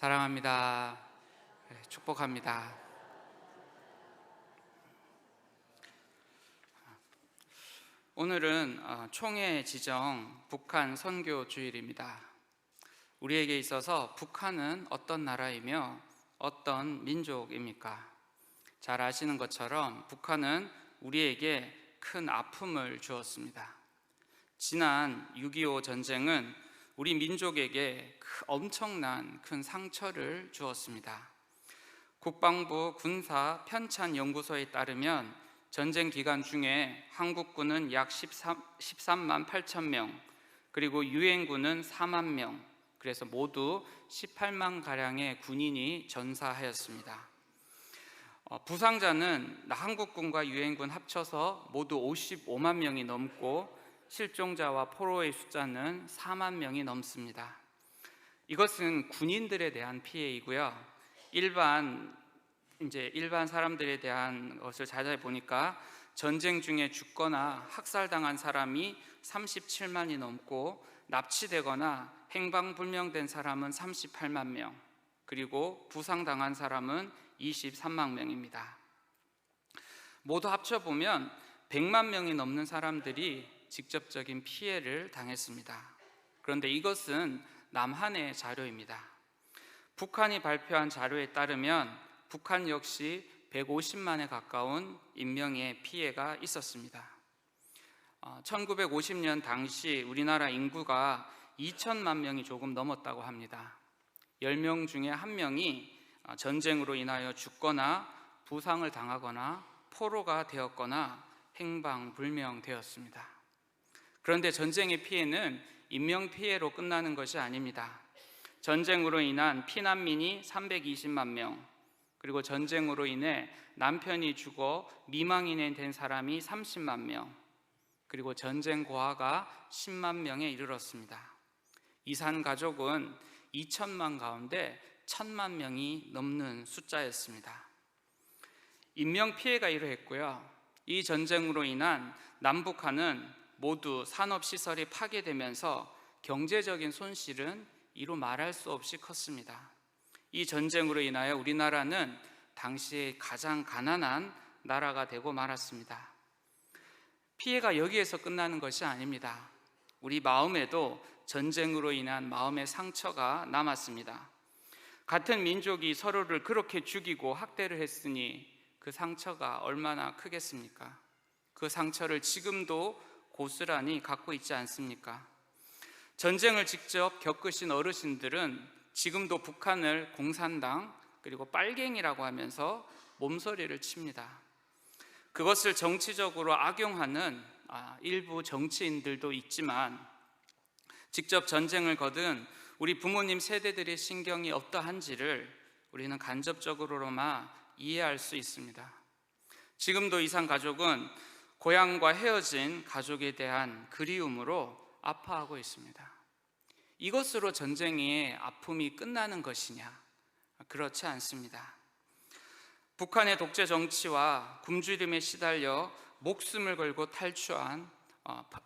사랑합니다. 축복합니다. 오늘은 총회 지정 북한 선교 주일입니다. 우리에게 있어서 북한은 어떤 나라이며 어떤 민족입니까? 잘 아시는 것처럼 북한은 우리에게 큰 아픔을 주었습니다. 지난 6.25 전쟁은 우리 민족에게 엄청난 큰 상처를 주었습니다. 국방부 군사 편찬 연구소에 따르면 전쟁 기간 중에 한국군은 약 13만 8천 명, 그리고 유엔군은 4만 명, 그래서 모두 18만 가량의 군인이 전사하였습니다. 부상자는 한국군과 유엔군 합쳐서 모두 55만 명이 넘고 실종자와 포로의 숫자는 4만 명이 넘습니다. 이것은 군인들에 대한 피해이고요. 일반 사람들에 대한 것을 자세히 보니까 전쟁 중에 죽거나 학살당한 사람이 37만이 넘고 납치되거나 행방불명된 사람은 38만 명, 그리고 부상당한 사람은 23만 명입니다. 모두 합쳐보면 100만 명이 넘는 사람들이 직접적인 피해를 당했습니다. 그런데 이것은 남한의 자료입니다. 북한이 발표한 자료에 따르면 북한 역시 150만에 가까운 인명의 피해가 있었습니다. 1950년 당시 우리나라 인구가 2천만 명이 조금 넘었다고 합니다. 10명 중에 1명이 전쟁으로 인하여 죽거나 부상을 당하거나 포로가 되었거나 행방불명되었습니다. 그런데 전쟁의 피해는 인명피해로 끝나는 것이 아닙니다. 전쟁으로 인한 피난민이 320만 명, 그리고 전쟁으로 인해 남편이 죽어 미망인이 된 사람이 30만 명, 그리고 전쟁 고아가 10만 명에 이르렀습니다. 이산 가족은 2천만 가운데 1,000만 명이 넘는 숫자였습니다. 인명피해가 이러했고요. 이 전쟁으로 인한 남북한은 모두 산업시설이 파괴되면서 경제적인 손실은 이루 말할 수 없이 컸습니다. 이 전쟁으로 인하여 우리나라는 당시에 가장 가난한 나라가 되고 말았습니다. 피해가 여기에서 끝나는 것이 아닙니다. 우리 마음에도 전쟁으로 인한 마음의 상처가 남았습니다. 같은 민족이 서로를 그렇게 죽이고 학대를 했으니 그 상처가 얼마나 크겠습니까? 그 상처를 지금도 고스란히 갖고 있지 않습니까? 전쟁을 직접 겪으신 어르신들은 지금도 북한을 공산당 그리고 빨갱이라고 하면서 몸서리를 칩니다. 그것을 정치적으로 악용하는 일부 정치인들도 있지만 직접 전쟁을 거둔 우리 부모님 세대들의 신경이 어떠한지를 우리는 간접적으로나마 이해할 수 있습니다. 지금도 이산 가족은 고향과 헤어진 가족에 대한 그리움으로 아파하고 있습니다. 이것으로 전쟁의 아픔이 끝나는 것이냐? 그렇지 않습니다. 북한의 독재 정치와 굶주림에 시달려 목숨을 걸고 탈주한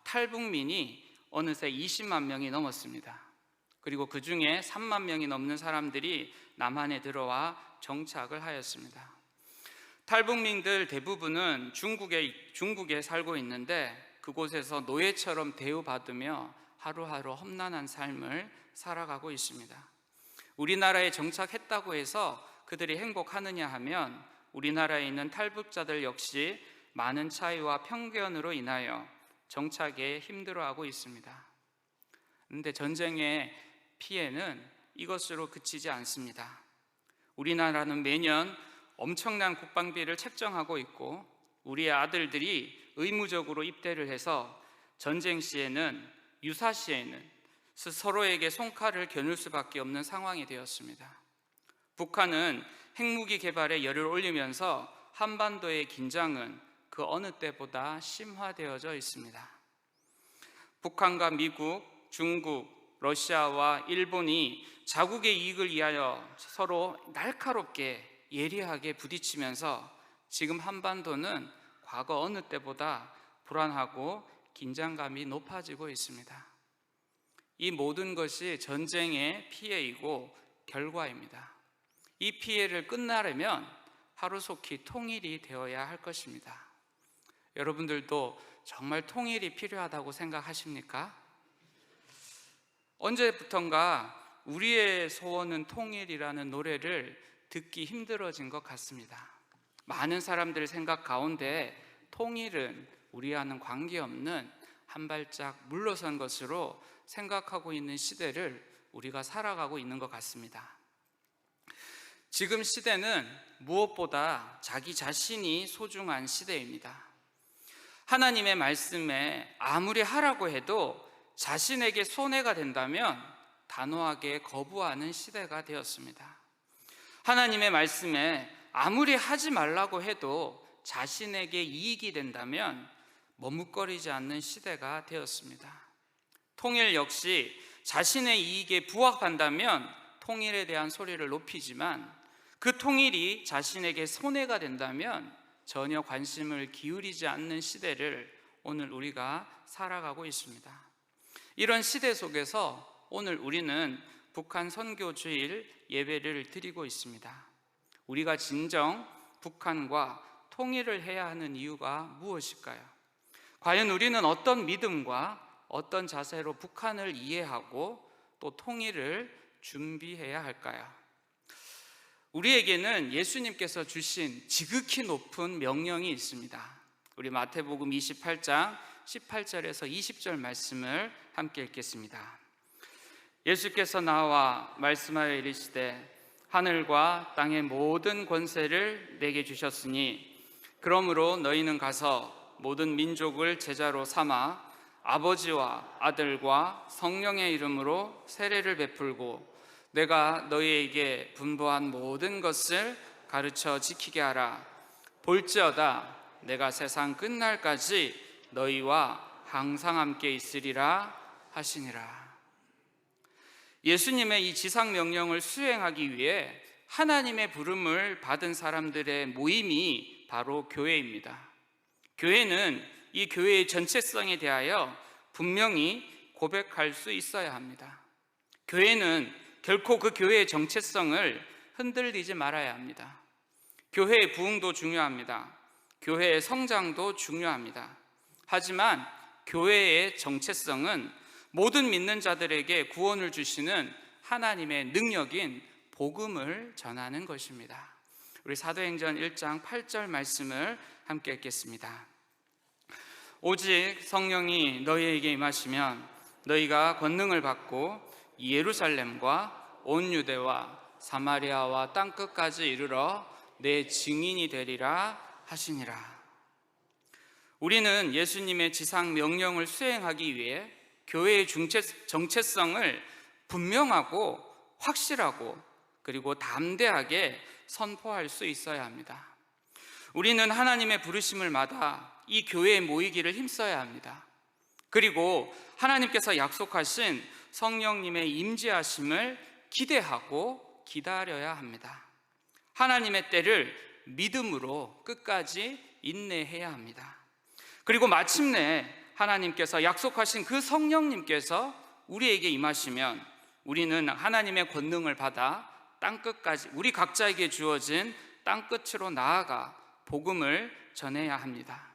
탈북민이 어느새 20만 명이 넘었습니다. 그리고 그 중에 3만 명이 넘는 사람들이 남한에 들어와 정착을 하였습니다. 탈북민들 대부분은 중국에 살고 있는데 그곳에서 노예처럼 대우받으며 하루하루 험난한 삶을 살아가고 있습니다. 우리나라에 정착했다고 해서 그들이 행복하느냐 하면 우리나라에 있는 탈북자들 역시 많은 차이와 편견으로 인하여 정착에 힘들어하고 있습니다. 그런데 전쟁의 피해는 이것으로 그치지 않습니다. 우리나라는 매년 엄청난 국방비를 책정하고 있고 우리의 아들들이 의무적으로 입대를 해서 전쟁 시에는 유사 시에는 서로에게 손칼을 겨눌 수밖에 없는 상황이 되었습니다. 북한은 핵무기 개발에 열을 올리면서 한반도의 긴장은 그 어느 때보다 심화되어져 있습니다. 북한과 미국, 중국, 러시아와 일본이 자국의 이익을 위하여 서로 날카롭게 예리하게 부딪히면서 지금 한반도는 과거 어느 때보다 불안하고 긴장감이 높아지고 있습니다. 이 모든 것이 전쟁의 피해이고 결과입니다. 이 피해를 끝나려면 하루속히 통일이 되어야 할 것입니다. 여러분들도 정말 통일이 필요하다고 생각하십니까? 언제부턴가 우리의 소원은 통일이라는 노래를 듣기 힘들어진 것 같습니다. 많은 사람들 생각 가운데 통일은 우리와는 관계없는 한 발짝 물러선 것으로 생각하고 있는 시대를 우리가 살아가고 있는 것 같습니다. 지금 시대는 무엇보다 자기 자신이 소중한 시대입니다. 하나님의 말씀에 아무리 하라고 해도 자신에게 손해가 된다면 단호하게 거부하는 시대가 되었습니다. 하나님의 말씀에 아무리 하지 말라고 해도 자신에게 이익이 된다면 머뭇거리지 않는 시대가 되었습니다. 통일 역시 자신의 이익에 부합한다면 통일에 대한 소리를 높이지만 그 통일이 자신에게 손해가 된다면 전혀 관심을 기울이지 않는 시대를 오늘 우리가 살아가고 있습니다. 이런 시대 속에서 오늘 우리는 북한 선교주일 예배를 드리고 있습니다. 우리가 진정 북한과 통일을 해야 하는 이유가 무엇일까요? 과연 우리는 어떤 믿음과 어떤 자세로 북한을 이해하고 또 통일을 준비해야 할까요? 우리에게는 예수님께서 주신 지극히 높은 명령이 있습니다. 우리 마태복음 28장 18절에서 20절 말씀을 함께 읽겠습니다. 예수께서 나와 말씀하여 이르시되 하늘과 땅의 모든 권세를 내게 주셨으니 그러므로 너희는 가서 모든 민족을 제자로 삼아 아버지와 아들과 성령의 이름으로 세례를 베풀고 내가 너희에게 분부한 모든 것을 가르쳐 지키게 하라. 볼지어다 내가 세상 끝날까지 너희와 항상 함께 있으리라 하시니라. 예수님의 이 지상 명령을 수행하기 위해 하나님의 부름을 받은 사람들의 모임이 바로 교회입니다. 교회는 이 교회의 전체성에 대하여 분명히 고백할 수 있어야 합니다. 교회는 결코 그 교회의 정체성을 흔들리지 말아야 합니다. 교회의 부흥도 중요합니다. 교회의 성장도 중요합니다. 하지만 교회의 정체성은 모든 믿는 자들에게 구원을 주시는 하나님의 능력인 복음을 전하는 것입니다. 우리 사도행전 1장 8절 말씀을 함께 읽겠습니다. 오직 성령이 너희에게 임하시면 너희가 권능을 받고 예루살렘과 온 유대와 사마리아와 땅끝까지 이르러 내 증인이 되리라 하시니라. 우리는 예수님의 지상 명령을 수행하기 위해 교회의 정체성을 분명하고 확실하고 그리고 담대하게 선포할 수 있어야 합니다. 우리는 하나님의 부르심을 받아 이 교회에 모이기를 힘써야 합니다. 그리고 하나님께서 약속하신 성령님의 임재하심을 기대하고 기다려야 합니다. 하나님의 때를 믿음으로 끝까지 인내해야 합니다. 그리고 마침내 하나님께서 약속하신 그 성령님께서 우리에게 임하시면 우리는 하나님의 권능을 받아 땅끝까지 우리 각자에게 주어진 땅끝으로 나아가 복음을 전해야 합니다.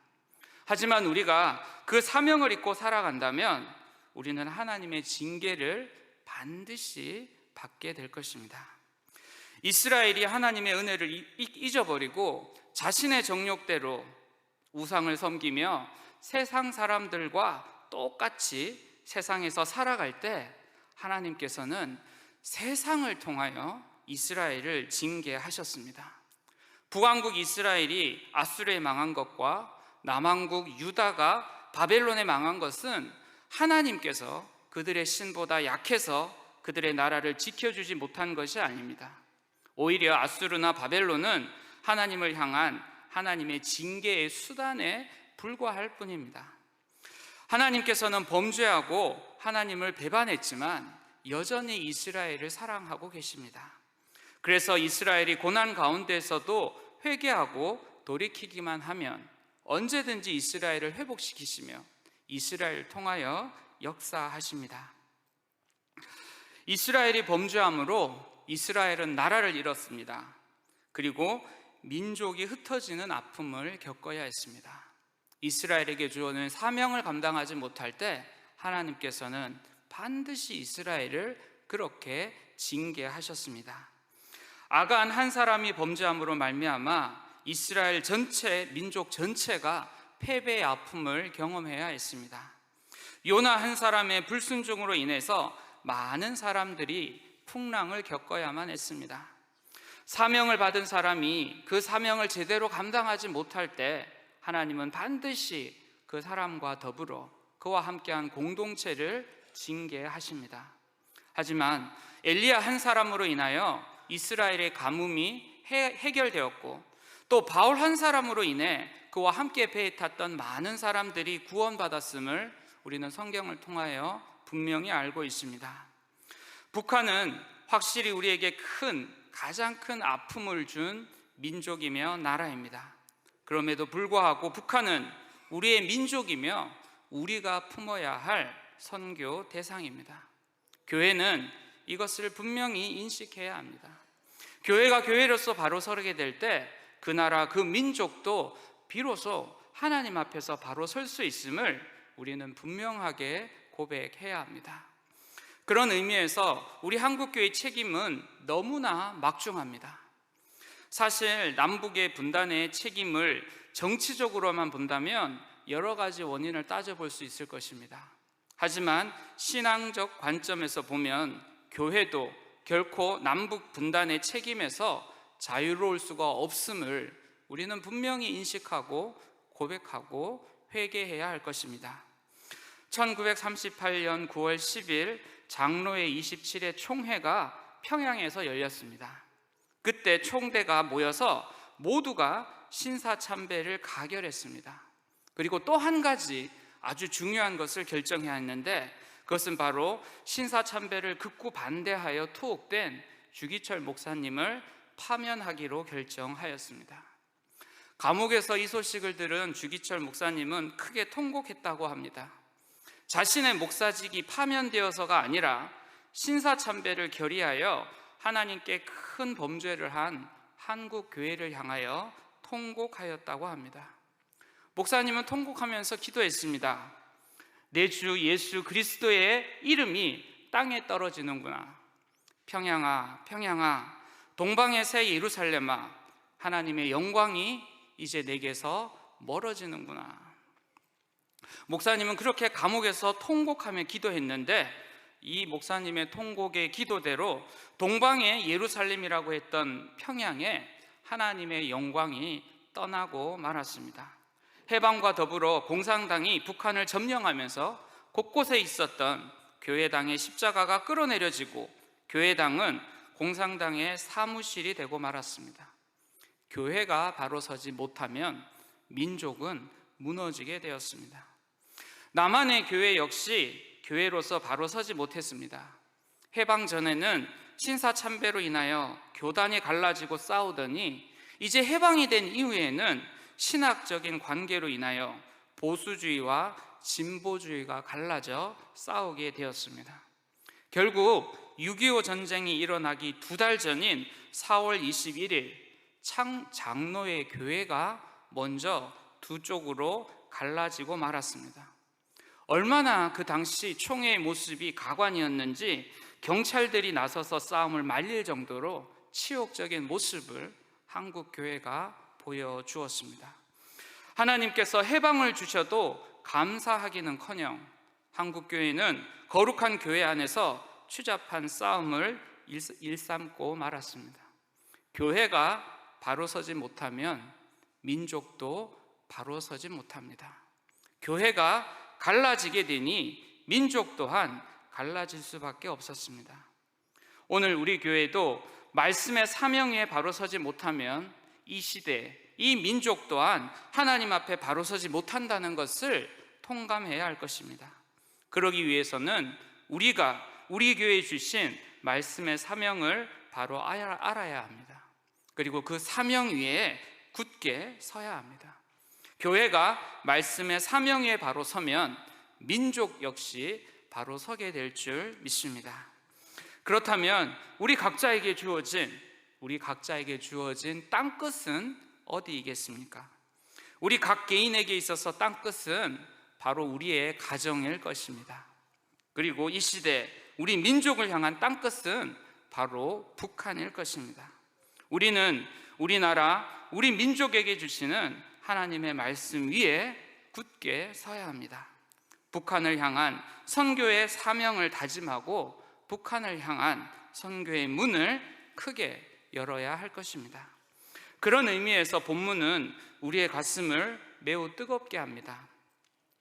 하지만 우리가 그 사명을 잊고 살아간다면 우리는 하나님의 징계를 반드시 받게 될 것입니다. 이스라엘이 하나님의 은혜를 잊어버리고 자신의 정욕대로 우상을 섬기며 세상 사람들과 똑같이 세상에서 살아갈 때 하나님께서는 세상을 통하여 이스라엘을 징계하셨습니다. 북왕국 이스라엘이 아수르에 망한 것과 남왕국 유다가 바벨론에 망한 것은 하나님께서 그들의 신보다 약해서 그들의 나라를 지켜주지 못한 것이 아닙니다. 오히려 아수르나 바벨론은 하나님을 향한 하나님의 징계의 수단에 불과할 뿐입니다. 하나님께서는 범죄하고 하나님을 배반했지만 여전히 이스라엘을 사랑하고 계십니다. 그래서 이스라엘이 고난 가운데서도 회개하고 돌이키기만 하면 언제든지 이스라엘을 회복시키시며 이스라엘을 통하여 역사하십니다. 이스라엘이 범죄함으로 이스라엘은 나라를 잃었습니다. 그리고 민족이 흩어지는 아픔을 겪어야 했습니다. 이스라엘에게 주어진 사명을 감당하지 못할 때 하나님께서는 반드시 이스라엘을 그렇게 징계하셨습니다. 아간 한 사람이 범죄함으로 말미암아 이스라엘 전체, 민족 전체가 패배의 아픔을 경험해야 했습니다. 요나 한 사람의 불순종으로 인해서 많은 사람들이 풍랑을 겪어야만 했습니다. 사명을 받은 사람이 그 사명을 제대로 감당하지 못할 때 하나님은 반드시 그 사람과 더불어 그와 함께한 공동체를 징계하십니다. 하지만 엘리야 한 사람으로 인하여 이스라엘의 가뭄이 해결되었고, 또 바울 한 사람으로 인해 그와 함께 배에 탔던 많은 사람들이 구원받았음을 우리는 성경을 통하여 분명히 알고 있습니다. 북한은 확실히 우리에게 가장 큰 아픔을 준 민족이며 나라입니다. 그럼에도 불구하고 북한은 우리의 민족이며 우리가 품어야 할 선교 대상입니다. 교회는 이것을 분명히 인식해야 합니다. 교회가 교회로서 바로 서게 될 때 그 나라, 그 민족도 비로소 하나님 앞에서 바로 설 수 있음을 우리는 분명하게 고백해야 합니다. 그런 의미에서 우리 한국교회의 책임은 너무나 막중합니다. 사실 남북의 분단의 책임을 정치적으로만 본다면 여러 가지 원인을 따져볼 수 있을 것입니다. 하지만 신앙적 관점에서 보면 교회도 결코 남북 분단의 책임에서 자유로울 수가 없음을 우리는 분명히 인식하고 고백하고 회개해야 할 것입니다. 1938년 9월 10일 장로회 27회 총회가 평양에서 열렸습니다. 그때 총대가 모여서 모두가 신사참배를 가결했습니다. 그리고 또 한 가지 아주 중요한 것을 결정해야 했는데, 그것은 바로 신사참배를 극구 반대하여 투옥된 주기철 목사님을 파면하기로 결정하였습니다. 감옥에서 이 소식을 들은 주기철 목사님은 크게 통곡했다고 합니다. 자신의 목사직이 파면되어서가 아니라 신사참배를 결의하여 하나님께 큰 범죄를 한 한국 교회를 향하여 통곡하였다고 합니다. 목사님은 통곡하면서 기도했습니다. 내 주 예수 그리스도의 이름이 땅에 떨어지는구나. 평양아, 평양아, 동방의 새 예루살렘아, 하나님의 영광이 이제 내게서 멀어지는구나. 목사님은 그렇게 감옥에서 통곡하며 기도했는데, 이 목사님의 통곡의 기도대로 동방의 예루살렘이라고 했던 평양에 하나님의 영광이 떠나고 말았습니다. 해방과 더불어 공산당이 북한을 점령하면서 곳곳에 있었던 교회당의 십자가가 끌어내려지고 교회당은 공산당의 사무실이 되고 말았습니다. 교회가 바로 서지 못하면 민족은 무너지게 되었습니다. 남한의 교회 역시 교회로서 바로 서지 못했습니다. 해방 전에는 신사참배로 인하여 교단이 갈라지고 싸우더니 이제 해방이 된 이후에는 신학적인 관계로 인하여 보수주의와 진보주의가 갈라져 싸우게 되었습니다. 결국 6.25 전쟁이 일어나기 2달 전인 4월 21일 장로회 교회가 먼저 두 쪽으로 갈라지고 말았습니다. 얼마나 그 당시 총회의 모습이 가관이었는지 경찰들이 나서서 싸움을 말릴 정도로 치욕적인 모습을 한국 교회가 보여주었습니다. 하나님께서 해방을 주셔도 감사하기는커녕 한국 교회는 거룩한 교회 안에서 추잡한 싸움을 일삼고 말았습니다. 교회가 바로 서지 못하면 민족도 바로 서지 못합니다. 교회가 갈라지게 되니 민족 또한 갈라질 수밖에 없었습니다. 오늘 우리 교회도 말씀의 사명 위에 바로 서지 못하면 이 시대, 이 민족 또한 하나님 앞에 바로 서지 못한다는 것을 통감해야 할 것입니다. 그러기 위해서는 우리가 우리 교회에 주신 말씀의 사명을 바로 알아야 합니다. 그리고 그 사명 위에 굳게 서야 합니다. 교회가 말씀의 사명 위에 바로 서면 민족 역시 바로 서게 될 줄 믿습니다. 그렇다면 우리 각자에게 주어진 땅끝은 어디이겠습니까? 우리 각 개인에게 있어서 땅끝은 바로 우리의 가정일 것입니다. 그리고 이 시대 우리 민족을 향한 땅끝은 바로 북한일 것입니다. 우리는 우리 나라, 우리 민족에게 주시는 하나님의 말씀 위에 굳게 서야 합니다. 북한을 향한 선교의 사명을 다짐하고 북한을 향한 선교의 문을 크게 열어야 할 것입니다. 그런 의미에서 본문은 우리의 가슴을 매우 뜨겁게 합니다.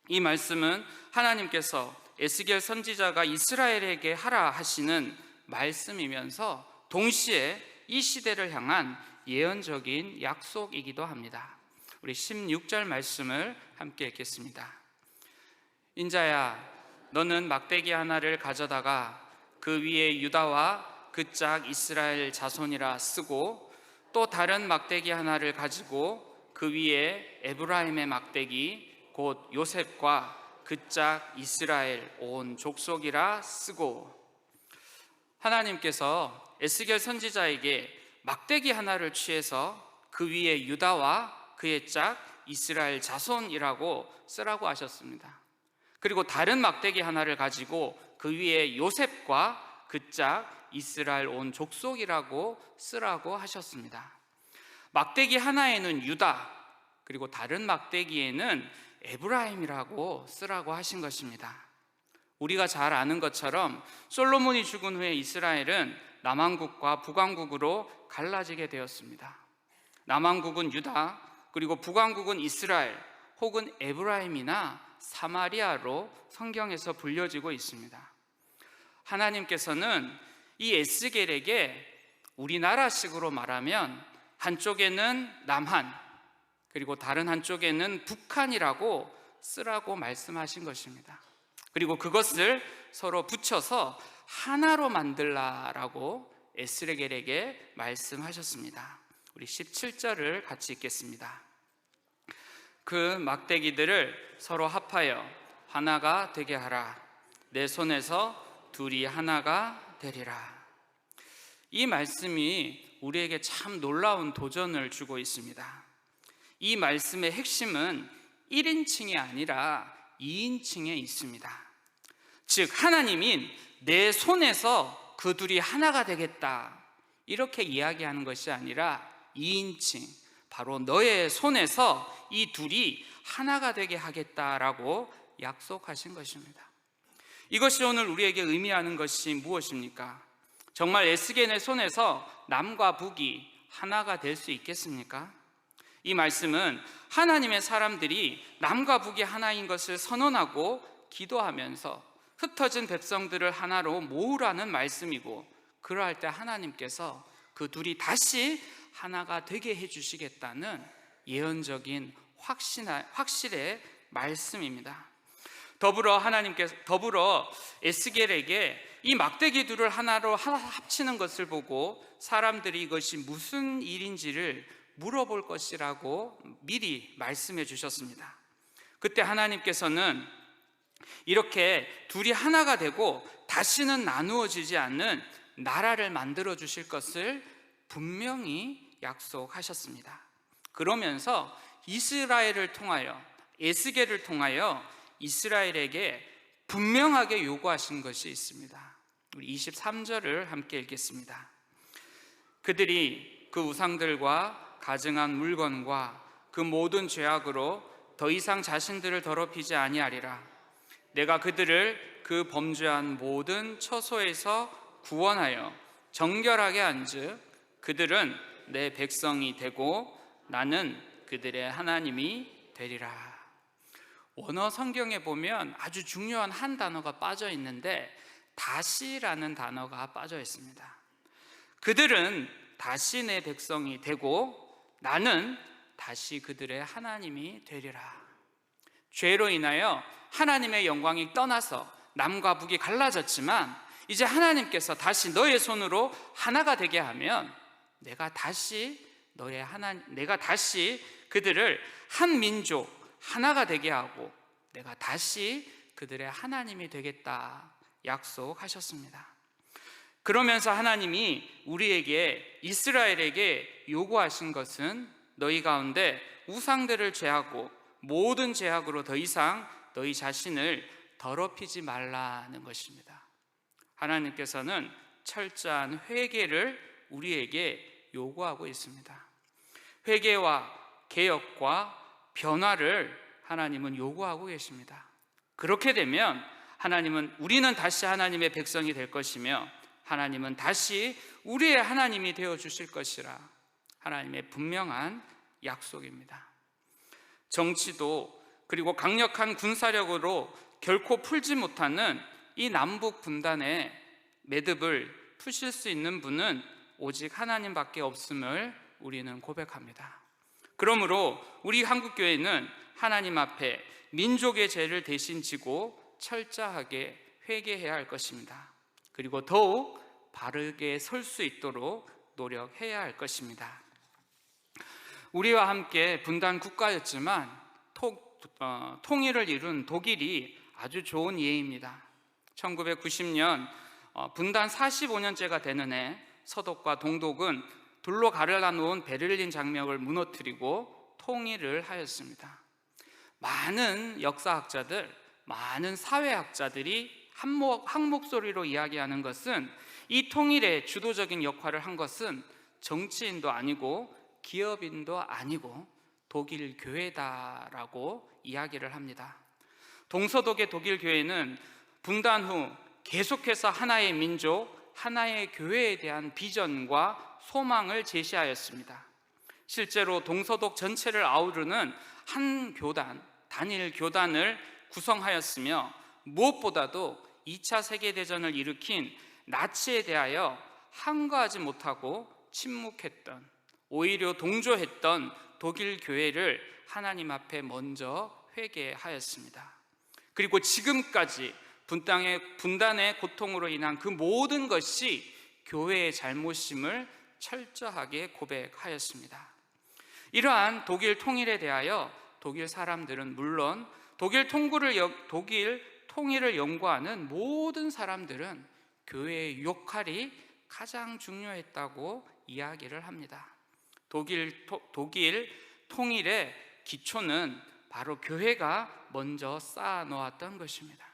이 말씀은 하나님께서 에스겔 선지자가 이스라엘에게 하라 하시는 말씀이면서 동시에 이 시대를 향한 예언적인 약속이기도 합니다. 우리 16절 말씀을 함께 읽겠습니다. 인자야, 너는 막대기 하나를 가져다가 그 위에 유다와 그 짝 이스라엘 자손이라 쓰고 또 다른 막대기 하나를 가지고 그 위에 에브라임의 막대기 곧 요셉과 그 짝 이스라엘 온 족속이라 쓰고. 하나님께서 에스겔 선지자에게 막대기 하나를 취해서 그 위에 유다와 그의 짝 이스라엘 자손이라고 쓰라고 하셨습니다. 그리고 다른 막대기 하나를 가지고 그 위에 요셉과 그 짝 이스라엘 온 족속이라고 쓰라고 하셨습니다. 막대기 하나에는 유다, 그리고 다른 막대기에는 에브라임이라고 쓰라고 하신 것입니다. 우리가 잘 아는 것처럼 솔로몬이 죽은 후에 이스라엘은 남왕국과 북왕국으로 갈라지게 되었습니다. 남왕국은 유다, 그리고 북왕국은 이스라엘 혹은 에브라임이나 사마리아로 성경에서 불려지고 있습니다. 하나님께서는 이 에스겔에게 우리나라식으로 말하면 한쪽에는 남한, 그리고 다른 한쪽에는 북한이라고 쓰라고 말씀하신 것입니다. 그리고 그것을 서로 붙여서 하나로 만들라라고 에스겔에게 말씀하셨습니다. 우리 17절을 같이 읽겠습니다. 그 막대기들을 서로 합하여 하나가 되게 하라. 내 손에서 둘이 하나가 되리라. 이 말씀이 우리에게 참 놀라운 도전을 주고 있습니다. 이 말씀의 핵심은 1인칭이 아니라 2인칭에 있습니다. 즉 하나님인 내 손에서 그 둘이 하나가 되겠다, 이렇게 이야기하는 것이 아니라 2인칭, 바로 너의 손에서 이 둘이 하나가 되게 하겠다라고 약속하신 것입니다. 이것이 오늘 우리에게 의미하는 것이 무엇입니까? 정말 에스겔의 손에서 남과 북이 하나가 될 수 있겠습니까? 이 말씀은 하나님의 사람들이 남과 북이 하나인 것을 선언하고 기도하면서 흩어진 백성들을 하나로 모으라는 말씀이고, 그러할 때 하나님께서 그 둘이 다시 하나가 되게 해주시겠다는 예언적인 확실의 말씀입니다. 더불어 에스겔에게 이 막대기 둘을 하나로 합치는 것을 보고 사람들이 이것이 무슨 일인지를 물어볼 것이라고 미리 말씀해 주셨습니다. 그때 하나님께서는 이렇게 둘이 하나가 되고 다시는 나누어지지 않는 나라를 만들어 주실 것을 분명히 약속하셨습니다. 그러면서 이스라엘을 통하여, 에스겔을 통하여 이스라엘에게 분명하게 요구하신 것이 있습니다. 우리 23절을 함께 읽겠습니다. 그들이 그 우상들과 가증한 물건과 그 모든 죄악으로 더 이상 자신들을 더럽히지 아니하리라. 내가 그들을 그 범죄한 모든 처소에서 구원하여 정결하게 한즉 그들은 내 백성이 되고 나는 그들의 하나님이 되리라. 원어 성경에 보면 아주 중요한 한 단어가 빠져 있는데 다시라는 단어가 빠져 있습니다. 그들은 다시 내 백성이 되고 나는 다시 그들의 하나님이 되리라. 죄로 인하여 하나님의 영광이 떠나서 남과 북이 갈라졌지만 이제 하나님께서 다시 너의 손으로 하나가 되게 하면 내가 다시 그들을 한 민족 하나가 되게 하고 내가 다시 그들의 하나님이 되겠다 약속하셨습니다. 그러면서 하나님이 우리에게, 이스라엘에게 요구하신 것은 너희 가운데 우상들을 제하고 모든 제약으로 더 이상 너희 자신을 더럽히지 말라는 것입니다. 하나님께서는 철저한 회개를 우리에게 요구하고 있습니다. 회개와 개혁과 변화를 하나님은 요구하고 계십니다. 그렇게 되면 우리는 다시 하나님의 백성이 될 것이며 하나님은 다시 우리의 하나님이 되어 주실 것이라 하나님의 분명한 약속입니다. 정치도 그리고 강력한 군사력으로 결코 풀지 못하는 이 남북 분단의 매듭을 푸실 수 있는 분은 오직 하나님밖에 없음을 우리는 고백합니다. 그러므로 우리 한국교회는 하나님 앞에 민족의 죄를 대신 지고 철저하게 회개해야 할 것입니다. 그리고 더욱 바르게 설 수 있도록 노력해야 할 것입니다. 우리와 함께 분단 국가였지만 통일을 이룬 독일이 아주 좋은 예입니다. 1990년 분단 45년째가 되는 해 서독과 동독은 돌로 갈라놓은 베를린 장벽을 무너뜨리고 통일을 하였습니다. 많은 역사학자들, 많은 사회학자들이 한 목소리로 이야기하는 것은 이 통일의 주도적인 역할을 한 것은 정치인도 아니고 기업인도 아니고 독일 교회다라고 이야기를 합니다. 동서독의 독일 교회는 분단 후 계속해서 하나의 민족, 하나의 교회에 대한 비전과 소망을 제시하였습니다. 실제로 동서독 전체를 아우르는 한 교단, 단일 교단을 구성하였으며 무엇보다도 2차 세계대전을 일으킨 나치에 대하여 항거하지 못하고 침묵했던, 오히려 동조했던 독일 교회를 하나님 앞에 먼저 회개하였습니다. 그리고 지금까지 분단의 고통으로 인한 그 모든 것이 교회의 잘못임을 철저하게 고백하였습니다. 이러한 독일 통일에 대하여 독일 사람들은 물론 독일 통일을 연구하는 모든 사람들은 교회의 역할이 가장 중요했다고 이야기를 합니다. 독일 통일의 기초는 바로 교회가 먼저 쌓아놓았던 것입니다.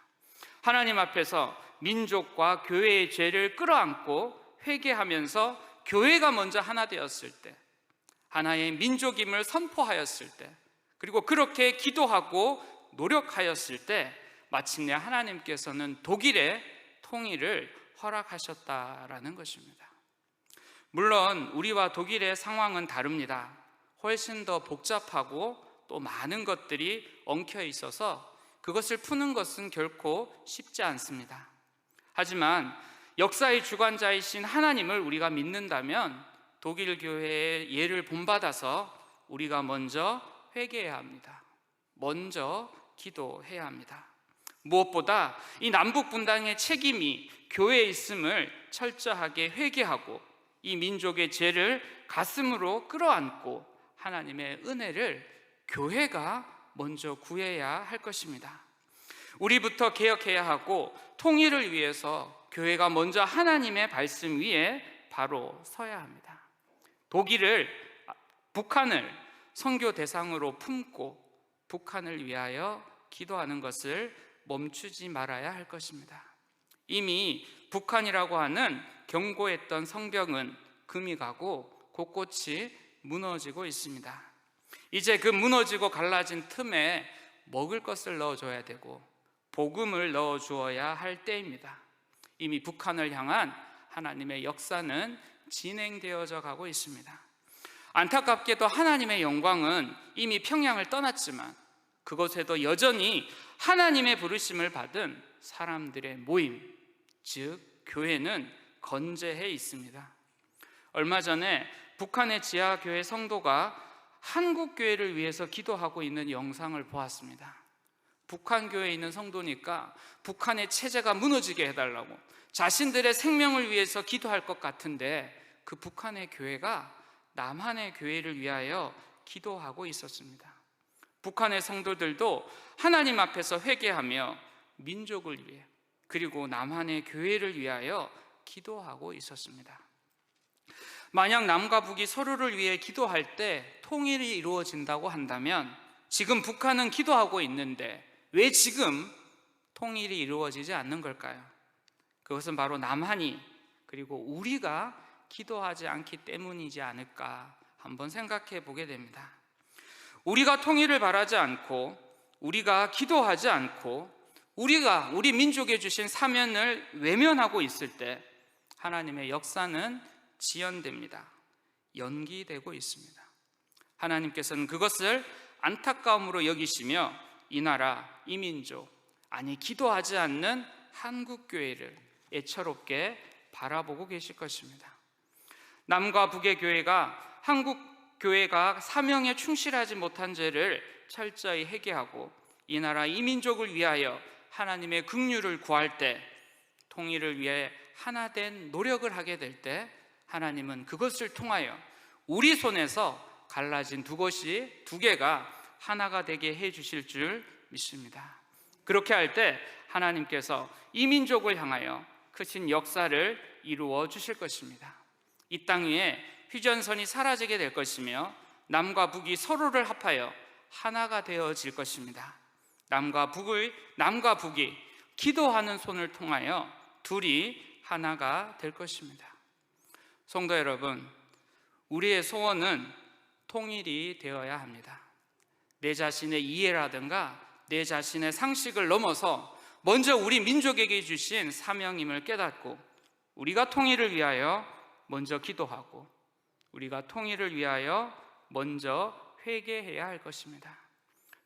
하나님 앞에서 민족과 교회의 죄를 끌어안고 회개하면서 교회가 먼저 하나 되었을 때, 하나의 민족임을 선포하였을 때, 그리고 그렇게 기도하고 노력하였을 때 마침내 하나님께서는 독일의 통일을 허락하셨다라는 것입니다. 물론 우리와 독일의 상황은 다릅니다. 훨씬 더 복잡하고 또 많은 것들이 엉켜 있어서 그것을 푸는 것은 결코 쉽지 않습니다. 하지만 역사의 주관자이신 하나님을 우리가 믿는다면 독일 교회의 예를 본받아서 우리가 먼저 회개해야 합니다. 먼저 기도해야 합니다. 무엇보다 이 남북 분단의 책임이 교회에 있음을 철저하게 회개하고 이 민족의 죄를 가슴으로 끌어안고 하나님의 은혜를 교회가 먼저 구해야 할 것입니다. 우리부터 개혁해야 하고 통일을 위해서 교회가 먼저 하나님의 말씀 위에 바로 서야 합니다. 북한을 선교 대상으로 품고 북한을 위하여 기도하는 것을 멈추지 말아야 할 것입니다. 이미 북한이라고 하는 견고했던 성벽은 금이 가고 곳곳이 무너지고 있습니다. 이제 그 무너지고 갈라진 틈에 먹을 것을 넣어줘야 되고 복음을 넣어주어야 할 때입니다. 이미 북한을 향한 하나님의 역사는 진행되어져 가고 있습니다. 안타깝게도 하나님의 영광은 이미 평양을 떠났지만 그곳에도 여전히 하나님의 부르심을 받은 사람들의 모임, 즉 교회는 건재해 있습니다. 얼마 전에 북한의 지하교회 성도가 한국 교회를 위해서 기도하고 있는 영상을 보았습니다. 북한 교회에 있는 성도니까 북한의 체제가 무너지게 해달라고 자신들의 생명을 위해서 기도할 것 같은데 그 북한의 교회가 남한의 교회를 위하여 기도하고 있었습니다. 북한의 성도들도 하나님 앞에서 회개하며 민족을 위해 그리고 남한의 교회를 위하여 기도하고 있었습니다. 만약 남과 북이 서로를 위해 기도할 때 통일이 이루어진다고 한다면 지금 북한은 기도하고 있는데 왜 지금 통일이 이루어지지 않는 걸까요? 그것은 바로 남한이 그리고 우리가 기도하지 않기 때문이지 않을까 한번 생각해 보게 됩니다. 우리가 통일을 바라지 않고 우리가 기도하지 않고 우리가 우리 민족에 주신 사명을 외면하고 있을 때 하나님의 역사는 지연됩니다. 연기되고 있습니다. 하나님께서는 그것을 안타까움으로 여기시며 이 나라, 이 민족, 아니 기도하지 않는 한국교회를 애처롭게 바라보고 계실 것입니다. 남과 북의 교회가 한국교회가 사명에 충실하지 못한 죄를 철저히 회개하고 이 나라, 이 민족을 위하여 하나님의 긍휼을 구할 때, 통일을 위해 하나 된 노력을 하게 될 때 하나님은 그것을 통하여 우리 손에서 갈라진 두 개가 하나가 되게 해 주실 줄 믿습니다. 그렇게 할 때 하나님께서 이 민족을 향하여 크신 역사를 이루어 주실 것입니다. 이 땅 위에 휴전선이 사라지게 될 것이며 남과 북이 서로를 합하여 하나가 되어질 것입니다. 남과 북이 기도하는 손을 통하여 둘이 하나가 될 것입니다. 성도 여러분, 우리의 소원은 통일이 되어야 합니다. 내 자신의 이해라든가 내 자신의 상식을 넘어서 먼저 우리 민족에게 주신 사명임을 깨닫고 우리가 통일을 위하여 먼저 기도하고 우리가 통일을 위하여 먼저 회개해야 할 것입니다.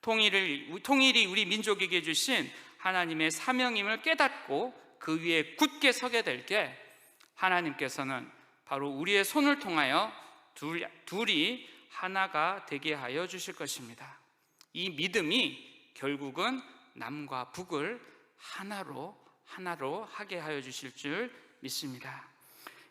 통일이 우리 민족에게 주신 하나님의 사명임을 깨닫고 그 위에 굳게 서게 될 게 하나님께서는 바로 우리의 손을 통하여 둘이 하나가 되게 하여 주실 것입니다. 이 믿음이 결국은 남과 북을 하나로 하게 하여 주실 줄 믿습니다.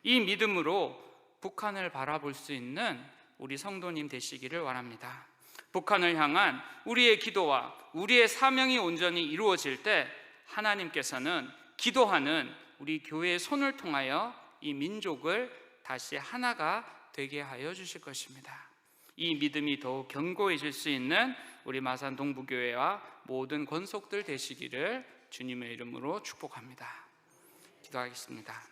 이 믿음으로 북한을 바라볼 수 있는 우리 성도님 되시기를 원합니다. 북한을 향한 우리의 기도와 우리의 사명이 온전히 이루어질 때 하나님께서는 기도하는 우리 교회의 손을 통하여 이 민족을 다시 하나가 되게 하여 주실 것입니다. 이 믿음이 더욱 견고해질 수 있는 우리 마산 동부교회와 모든 권속들 되시기를 주님의 이름으로 축복합니다. 기도하겠습니다.